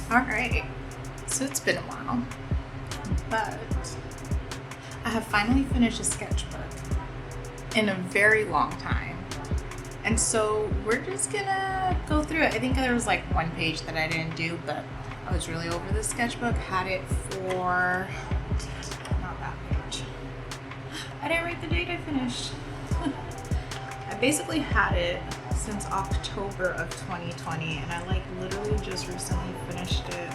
All right, so it's been a while, but I have finally finished a sketchbook in a very long time. And so we're just gonna go through it. I think there was like one page that I didn't do, but I was really over the sketchbook. Had it for, not that page. I didn't write the date I finished. I basically had it since October of 2020, and I like literally just recently finished it.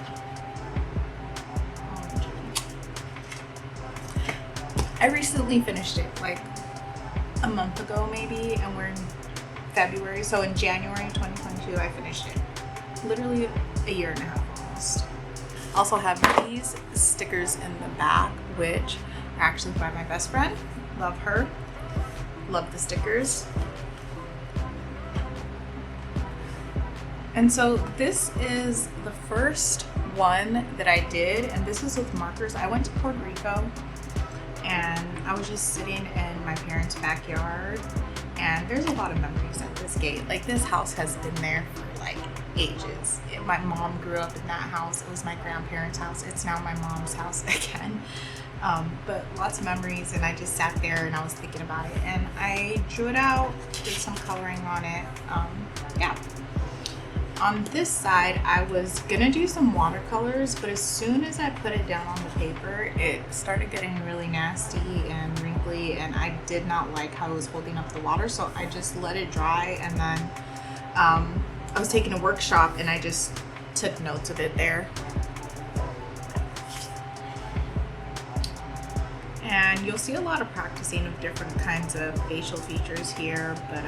I recently finished it like a month ago maybe, and we're in February, so in January 2022 I finished it. Literally a year and a half almost. Also have these stickers in the back, which are actually by my best friend. Love her. Love the stickers. And so this is the first one that I did, and this is with markers. I went to Puerto Rico and I was just sitting in my parents' backyard, and there's a lot of memories at this gate. Like, this house has been there for like ages. My mom grew up in that house. It was my grandparents' house. It's now my mom's house again. But lots of memories, and I just sat there and I was thinking about it, and I drew it out, did some coloring on it. Yeah. On this side, I was gonna do some watercolors, but as soon as I put it down on the paper, it started getting really nasty and wrinkly, and I did not like how it was holding up the water, so I just let it dry. And then I was taking a workshop and I just took notes of it there. And you'll see a lot of practicing of different kinds of facial features here, but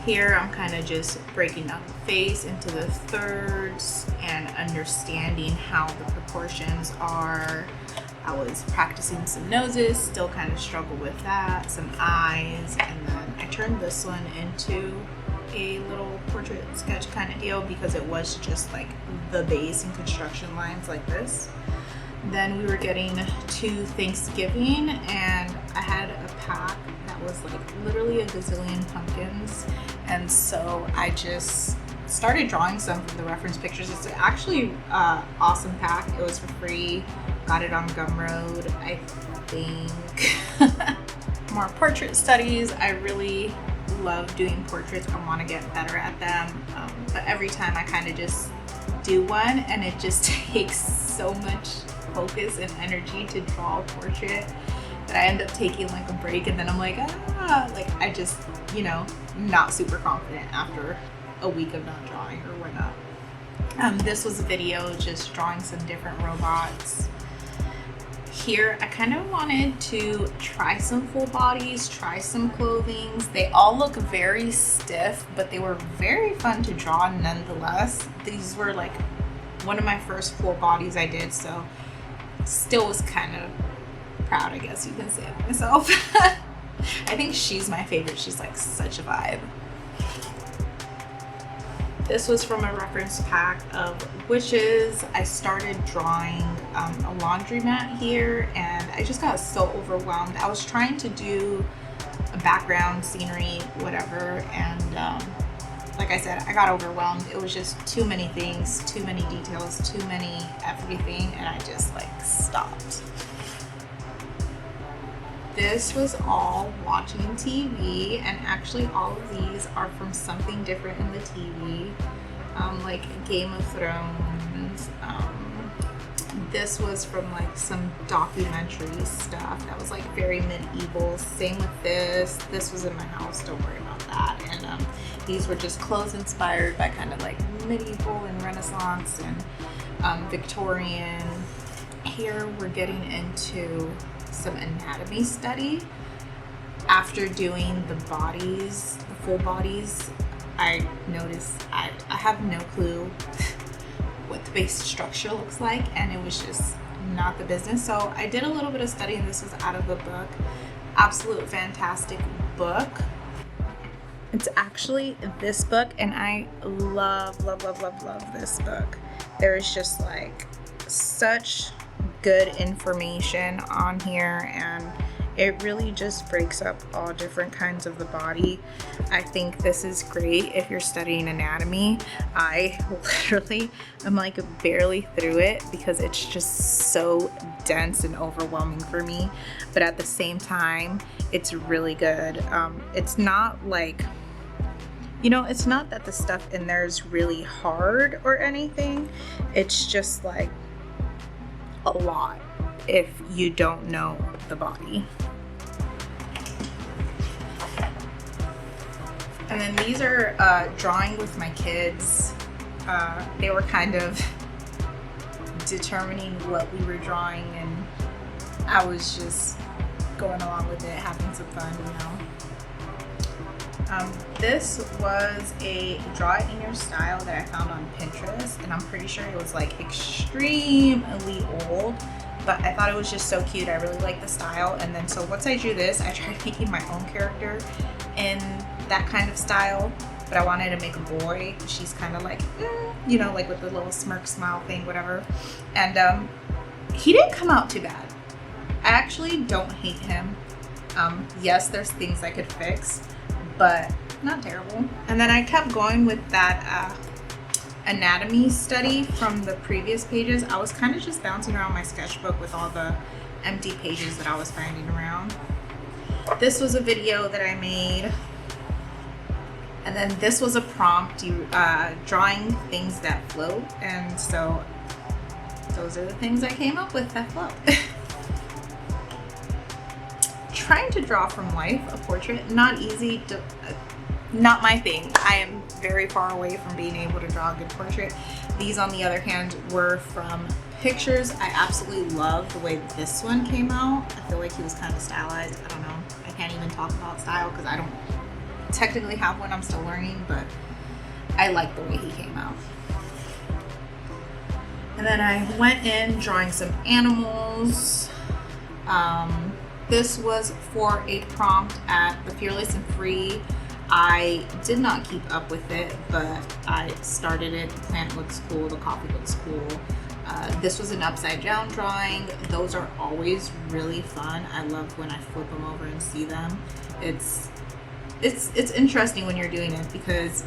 here I'm kind of just breaking down the face into the thirds and understanding how the proportions are. I was practicing some noses, still kind of struggle with that, some eyes, and then I turned this one into a little portrait sketch kind of deal because it was just like the base and construction lines like this. Then we were getting to Thanksgiving, and I had a pack that was like literally a gazillion pumpkins, and so I just started drawing some from the reference pictures. It's actually an awesome pack. It was for free. Got it on Gumroad, I think. More portrait studies. I really love doing portraits. I want to get better at them, but every time I kind of just do one, and it just takes so much focus and energy to draw a portrait that I end up taking like a break, and then I'm like, like I just, not super confident after a week of not drawing or whatnot. This was a video just drawing some different robots. Here I kind of wanted to try some full bodies, try some clothings. They all look very stiff, but they were very fun to draw nonetheless. These were like one of my first full bodies I did, so still was kind of proud, I guess you can say, of myself. I think she's my favorite. She's like such a vibe. This was from a reference pack of wishes. I started drawing a laundromat here, and I just got so overwhelmed. I was trying to do a background, scenery, whatever, and like I said, I got overwhelmed. It was just too many things, too many details, too many everything, and I just like stopped. This was all watching TV, and actually all of these are from something different in the TV, like Game of Thrones. This was from like some documentary stuff that was like very medieval. Same with this. This was in my house, don't worry about that. And these were just clothes inspired by kind of like medieval and Renaissance and Victorian. Here we're getting into some anatomy study. After doing the bodies, the full bodies, I noticed I have no clue what the base structure looks like, and it was just not the business. So I did a little bit of study, and this is out of the book. Absolute fantastic book. It's actually this book, and I love this book. There is just like such good information on here, and It really just breaks up all different kinds of the body. I think this is great if you're studying anatomy. I literally am like barely through it because it's just so dense and overwhelming for me. But at the same time, it's really good. It's not like, you know, it's not that the stuff in there is really hard or anything. It's just like a lot if you don't know the body. And then these are drawing with my kids. They were kind of determining what we were drawing, and I was just going along with it, having some fun, you know. This was a draw it in your style that I found on Pinterest, and I'm pretty sure it was like extremely old, but I thought it was just so cute. I really like the style. And then so once I drew this, I tried making my own character in that kind of style, but I wanted to make a boy. She's kind of like, you know, like with the little smirk smile thing, whatever. And he didn't come out too bad. I actually don't hate him. Yes, there's things I could fix, but not terrible. And then I kept going with that anatomy study from the previous pages. I was kind of just bouncing around my sketchbook with all the empty pages that I was finding around. This was a video that I made. And then this was a prompt, drawing things that float. And so those are the things I came up with that float. Trying to draw from life, a portrait, not easy, not my thing. I am very far away from being able to draw a good portrait. These, on the other hand, were from pictures. I absolutely love the way this one came out. I feel like he was kind of stylized. I don't know. I can't even talk about style because I don't technically have one. I'm still learning, but I like the way he came out. And then I went in drawing some animals. This was for a prompt at the Fearless and Free. I did not keep up with it, but I started it. The plant looks cool, the coffee looks cool. This was an upside down drawing. Those are always really fun. I love when I flip them over and see them. It's interesting when you're doing it because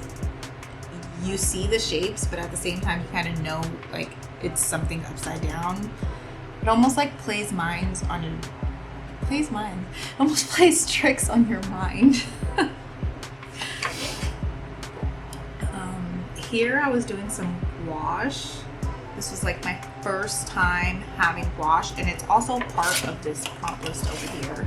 you see the shapes, but at the same time you kind of know like it's something upside down. It almost like plays tricks on your mind. Here I was doing some gouache. This was like my first time having gouache, and it's also part of this prompt list over here.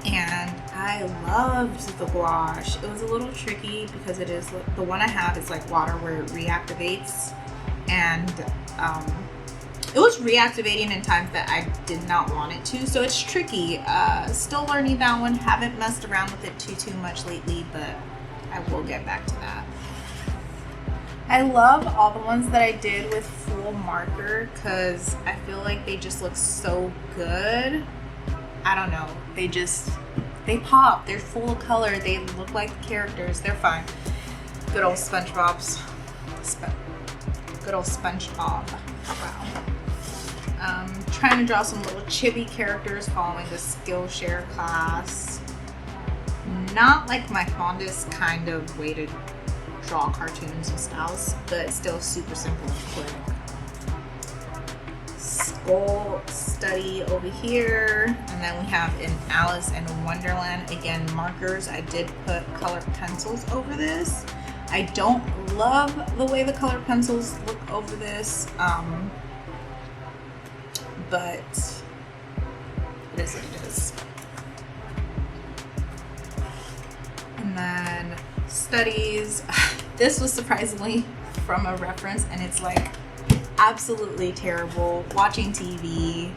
And I loved the gouache. It was a little tricky because it is, the one I have is like water where it reactivates, and it was reactivating in times that I did not want it to, so it's tricky. Still learning that one. Haven't messed around with it too much lately, but I will get back to that. I love all the ones that I did with full marker because I feel like they just look so good. I don't know, they pop, they're full of color, they look like the characters, they're fun. Good old SpongeBob. Wow. Trying to draw some little chibi characters following the Skillshare class. Not like my fondest kind of way to draw cartoons and styles, but still super simple and quick. Skull study over here, and then we have in Alice in Wonderland, again, markers. I did put colored pencils over this. I don't love the way the colored pencils look over this, but it is what it is. And then studies. This was surprisingly from a reference, and it's like absolutely terrible. Watching TV,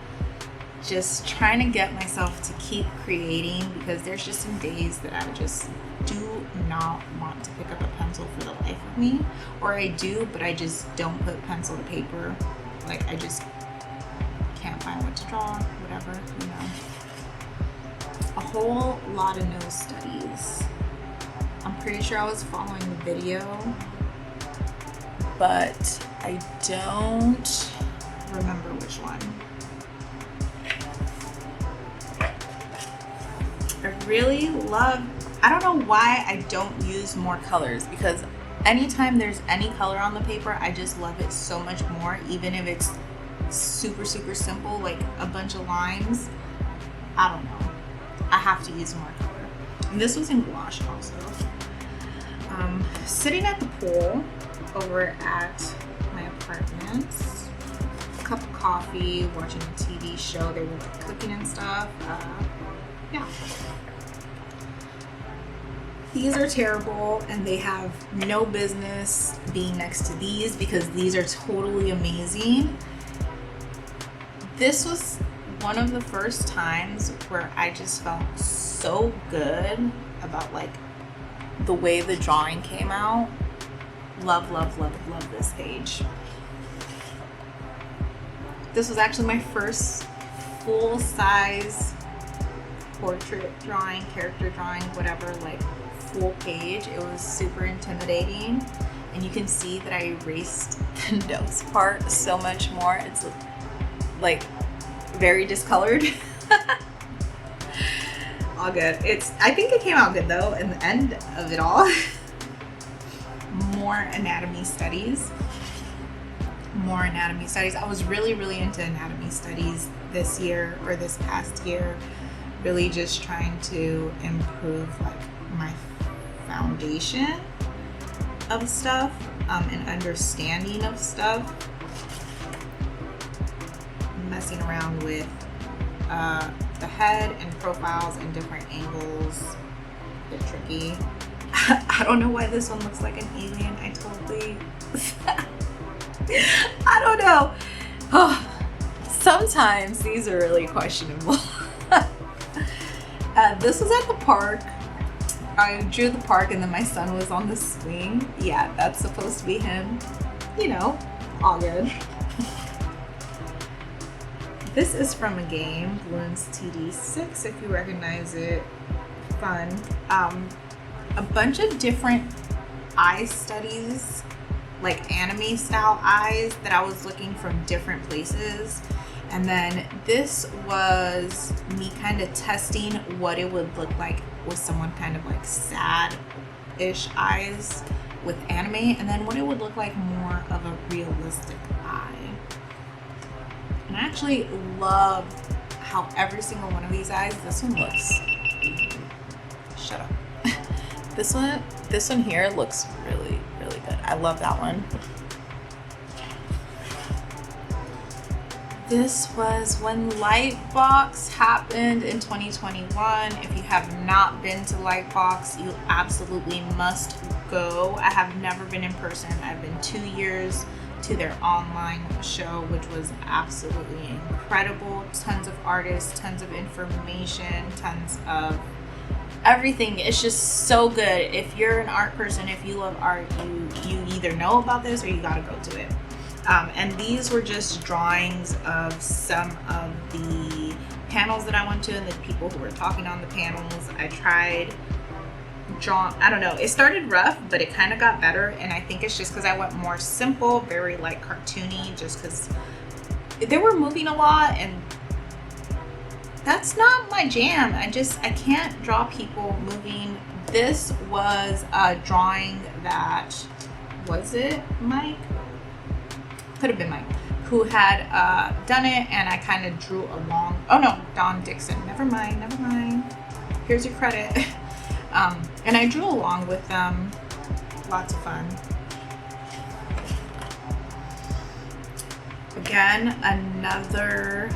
just trying to get myself to keep creating because there's just some days that I just do not want to pick up a pencil for the life of me, or I do, but I just don't put pencil to paper. Like I just can't find what to draw, whatever, you know. A whole lot of nose studies. I'm pretty sure I was following the video, but I don't remember which one. really love, I don't know why I don't use more colors, because anytime there's any color on the paper, I just love it so much more, even if it's super simple, like a bunch of lines. I don't know, I have to use more color. And this was in gouache also. Sitting at the pool over at my apartment, cup of coffee, watching a TV show. They were like cooking and stuff. Yeah. These are terrible, and they have no business being next to these, because these are totally amazing. This was one of the first times where I just felt so good about like the way the drawing came out. Love this page. This was actually my first full-size portrait drawing, character drawing, whatever, like full page. It was super intimidating, and you can see that I erased the nose part so much more. It's like very discolored. All good. I think it came out good though in the end of it all. More anatomy studies. I was really into anatomy studies this year, or this past year, really just trying to improve like my foundation of stuff, and understanding of stuff. Messing around with the head and profiles and different angles. A bit tricky. I don't know why this one looks like an alien. I totally I don't know. Oh, sometimes these are really questionable. This was at the park. I drew the park, and then my son was on the swing. Yeah, that's supposed to be him. You know, all good. This is from a game, Bloons TD6, if you recognize it. Fun. A bunch of different eye studies, like anime style eyes that I was looking from different places. And then this was me kind of testing what it would look like with someone kind of like sad-ish eyes with anime, and then what it would look like more of a realistic eye. And I actually love how every single one of these eyes, this one looks, shut up. This one here looks really good. I love that one. This was when LightBox happened in 2021. If you have not been to LightBox, you absolutely must go. I have never been in person. I've been 2 years to their online show, which was absolutely incredible. Tons of artists, tons of information, tons of everything. It's just so good. If you're an art person, if you love art, you either know about this or you gotta go to it. And these were just drawings of some of the panels that I went to and the people who were talking on the panels. I tried I don't know, it started rough, but it kind of got better, and I think it's just because I went more simple, very like cartoony, just because they were moving a lot, and that's not my jam. I can't draw people moving. This was a drawing that, was it Mike? Could have been Mike, who had done it, and I kind of drew along. Oh no, Don Dixon. Never mind. Here's your credit. And I drew along with them. Lots of fun. Again, another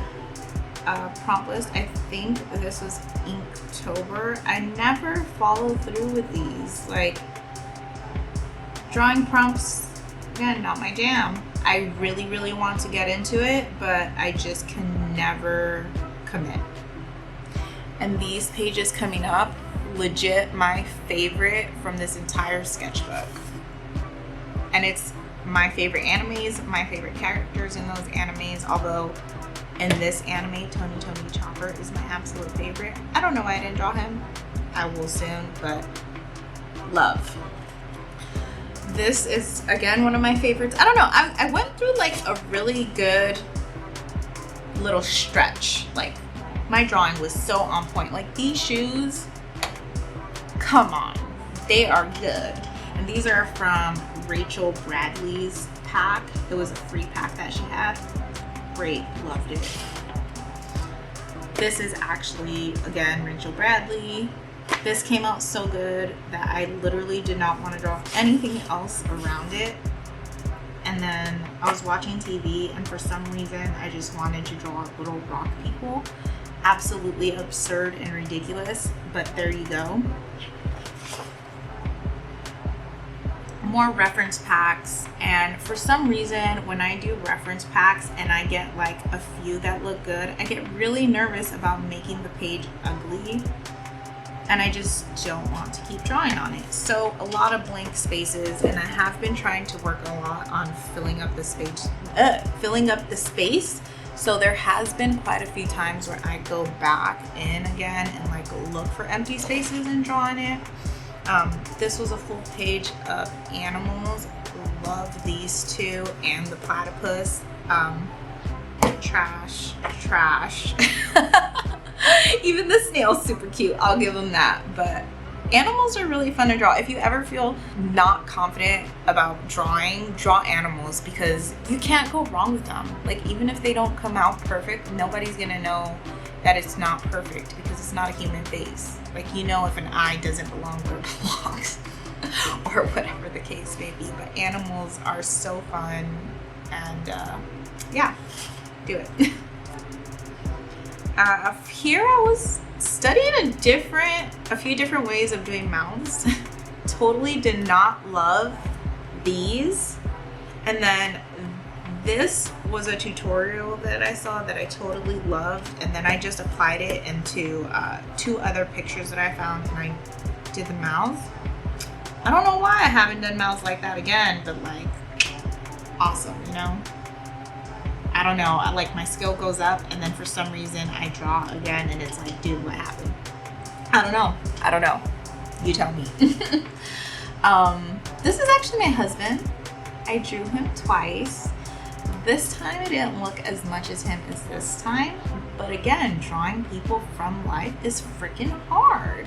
prompt list. I think this was Inktober. I never follow through with these. Like, drawing prompts, again, not my jam. I really want to get into it, but I just can never commit. And these pages coming up, legit my favorite from this entire sketchbook. And it's my favorite animes, my favorite characters in those animes, although in this anime, Tony Chopper is my absolute favorite. I don't know why I didn't draw him. I will soon, but love. This is, again, one of my favorites. I don't know, I went through like a really good little stretch. Like, my drawing was so on point. Like, these shoes Come on, they are good. And these are from Rachel Bradley's pack. It was a free pack that she had. Great, loved it. This is actually, again, Rachel Bradley. This came out so good that I literally did not want to draw anything else around it. And then I was watching TV, and for some reason I just wanted to draw little rock people. Absolutely absurd and ridiculous, but there you go. More reference packs, and for some reason when I do reference packs and I get like a few that look good, I get really nervous about making the page ugly, and I just don't want to keep drawing on it. So a lot of blank spaces, and I have been trying to work a lot on filling up the space. So there has been quite a few times where I go back in again and like look for empty spaces and draw on it. This was a full page of animals. Love these two, and the platypus. Trash. Even the snail's super cute, I'll give them that. But animals are really fun to draw. If you ever feel not confident about drawing, draw animals, because you can't go wrong with them. Like, even if they don't come out perfect, nobody's gonna know that it's not perfect because it's not a human face. Like, you know if an eye doesn't belong where it belongs or whatever the case may be. But animals are so fun, and yeah, do it. Here I was studying a few different ways of doing mouths. Totally did not love these. And then this was a tutorial that I saw that I totally loved, and then I just applied it into 2 other pictures that I found, and I did the mouth. I don't know why I haven't done mouths like that again, but like, awesome, you know? I don't know, like my skill goes up, and then for some reason I draw again and it's like, dude, what happened? I don't know. You tell me. This is actually my husband. I drew him twice. This time it didn't look as much as him as this time, but again, drawing people from life is freaking hard.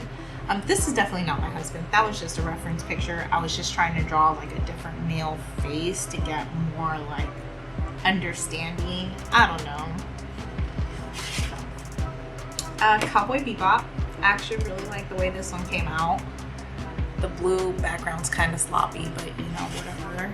This is definitely not my husband. That was just a reference picture. I was just trying to draw like a different male face to get more like understanding. I don't know. Cowboy Bebop. I actually really like the way this one came out. The blue background's kind of sloppy, but you know, whatever.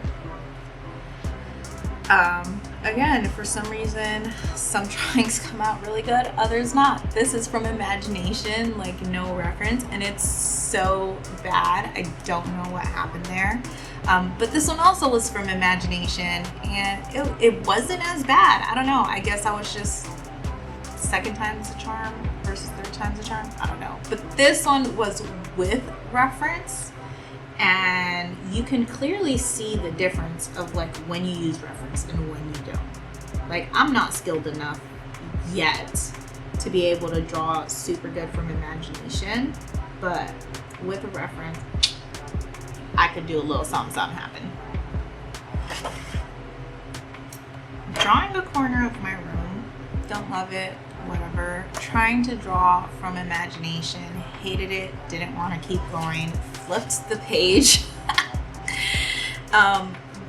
Again, for some reason, some drawings come out really good, others not. This is from imagination, like no reference, and it's so bad. I don't know what happened there. But this one also was from imagination, and it wasn't as bad. I don't know. I guess I was just second time's a charm versus third time's a charm. I don't know. But this one was with reference, and you can clearly see the difference of like when you use reference and when you don't. Like, I'm not skilled enough yet to be able to draw super good from imagination, but with a reference, I could do a little something happen. Drawing a corner of my room, don't love it, whatever. Trying to draw from imagination, hated it, didn't want to keep going, flipped the page.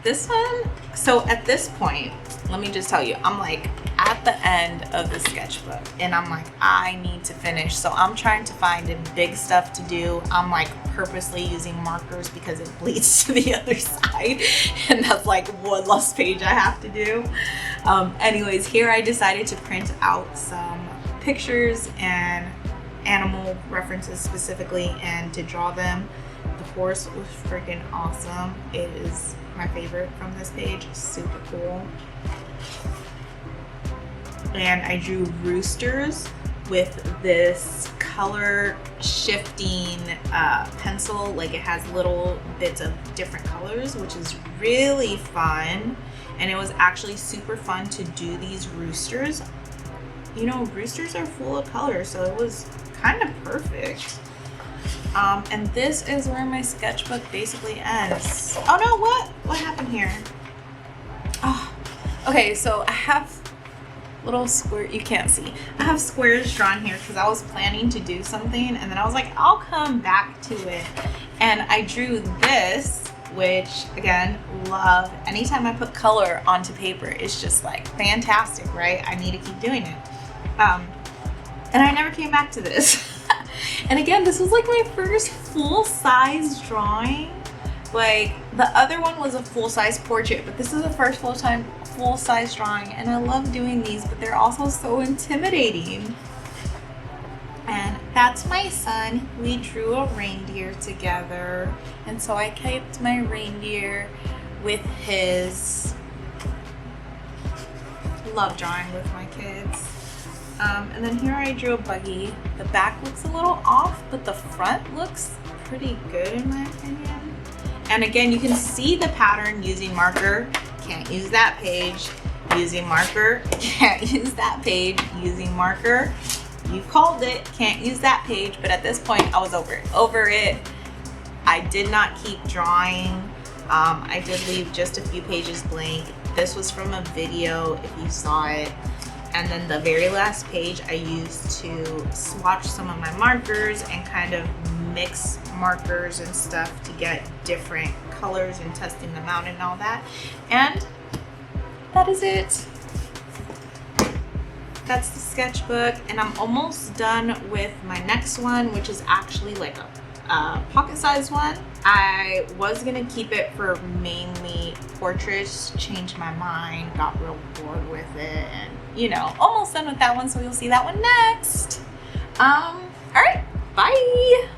This one, so at this point, let me just tell you, I'm like at the end of the sketchbook, and I'm like, I need to finish. So I'm trying to find big stuff to do. I'm like purposely using markers because it bleeds to the other side, and that's like one less page I have to do. Anyways, here I decided to print out some pictures and animal references specifically, and to draw them. The horse was freaking awesome. It is my favorite from this page. Super cool. And I drew roosters with this color shifting pencil. Like, it has little bits of different colors, which is really fun. And it was actually super fun to do these roosters. You know, roosters are full of color, so it was kind of perfect. And this is where my sketchbook basically ends. Oh no, what happened here? Oh, okay, so I have little square. You can't see. I have squares drawn here because I was planning to do something, and then I was like, I'll come back to it. And I drew this, which again, love. Anytime I put color onto paper, it's just like fantastic, right? I need to keep doing it. And I never came back to this. And again, this was like my first full-size drawing. Like the other one was a full-size portrait, but this is the first full-size drawing, and I love doing these, but they're also so intimidating. And that's my son. We drew a reindeer together, and so I kept my reindeer with his. Love drawing with my kids. And then here I drew a buggy. The back looks a little off, but the front looks pretty good in my opinion. And again, you can see the pattern using marker. Can't use that page. Using marker. Can't use that page. Using marker. You called it. Can't use that page. But at this point, I was over it. I did not keep drawing. I did leave just a few pages blank. This was from a video, if you saw it. And then the very last page I used to swatch some of my markers and kind of mix markers and stuff to get different colors and testing them out and all that. And that is it. That's the sketchbook, and I'm almost done with my next one, which is actually like a pocket-sized one. I was gonna keep it for mainly portraits, changed my mind, got real bored with it, and you know, almost done with that one, so you'll see that one next. All right, bye.